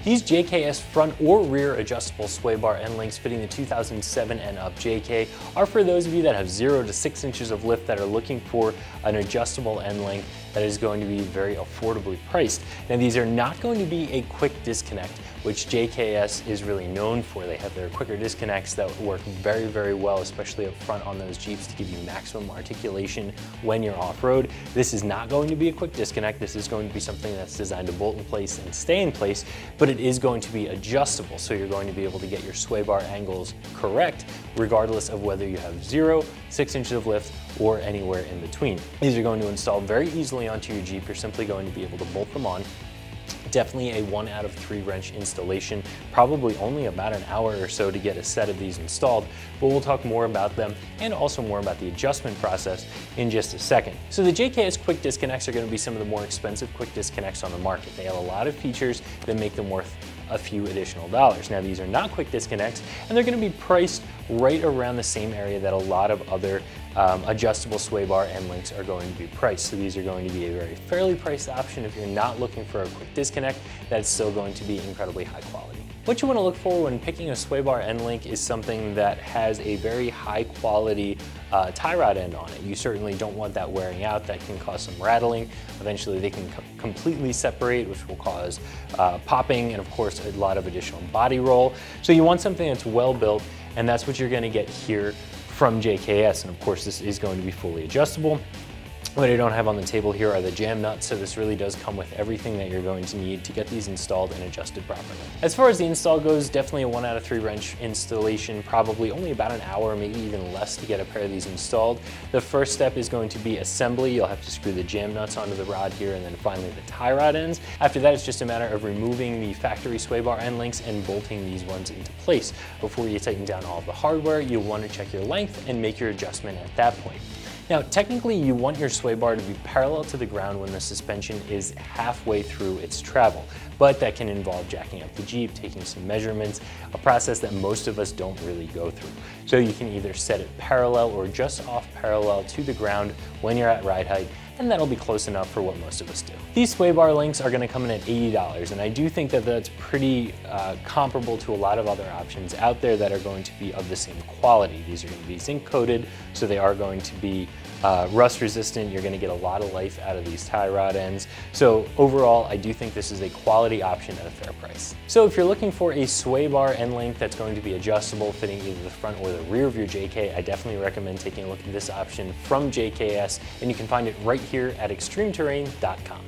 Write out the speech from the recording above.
These JKS front or rear adjustable sway bar end links fitting the 2007 and up JK are for those of you that have 0 to 6 inches of lift that are looking for an adjustable end link that is going to be very affordably priced. Now these are not going to be a quick disconnect, which JKS is really known for. They have their quicker disconnects that work very, very well, especially up front on those Jeeps to give you maximum articulation when you're off-road. This is not going to be a quick disconnect. This is going to be something that's designed to bolt in place and stay in place, but it is going to be adjustable. So you're going to be able to get your sway bar angles correct, regardless of whether you have 0, 6 inches of lift, or anywhere in between. These are going to install very easily onto your Jeep. You're simply going to be able to bolt them on. Definitely a 1 out of 3 wrench installation, probably only about an hour or so to get a set of these installed, but we'll talk more about them and also more about the adjustment process in just a second. So the JKS quick disconnects are going to be some of the more expensive quick disconnects on the market. They have a lot of features that make them worth a few additional dollars. Now these are not quick disconnects, and they're going to be priced right around the same area that a lot of other adjustable sway bar end links are going to be priced. So these are going to be a very fairly priced option if you're not looking for a quick disconnect that's still going to be incredibly high quality. What you want to look for when picking a sway bar end link is something that has a very high quality tie rod end on it. You certainly don't want that wearing out. That can cause some rattling. Eventually they can completely separate, which will cause popping and of course a lot of additional body roll. So you want something that's well built, and that's what you're going to get here from JKS. And of course this is going to be fully adjustable. What I don't have on the table here are the jam nuts, so this really does come with everything that you're going to need to get these installed and adjusted properly. As far as the install goes, definitely a 1 out of 3 wrench installation, probably only about an hour, maybe even less to get a pair of these installed. The first step is going to be assembly. You'll have to screw the jam nuts onto the rod here and then finally the tie rod ends. After that, it's just a matter of removing the factory sway bar end links and bolting these ones into place. Before you tighten down all of the hardware, you'll want to check your length and make your adjustment at that point. Now, technically, you want your sway bar to be parallel to the ground when the suspension is halfway through its travel, but that can involve jacking up the Jeep, taking some measurements, a process that most of us don't really go through. So you can either set it parallel or just off parallel to the ground when you're at ride height, and that'll be close enough for what most of us do. These sway bar links are going to come in at $80, and I do think that that's pretty comparable to a lot of other options out there that are going to be of the same quality. These are going to be zinc coated, so they are going to be rust resistant. You're going to get a lot of life out of these tie rod ends. So overall, I do think this is a quality option at a fair price. So if you're looking for a sway bar end link that's going to be adjustable, fitting either the front or the rear of your JK, I definitely recommend taking a look at this option from JKS, and you can find it right here at extremeterrain.com.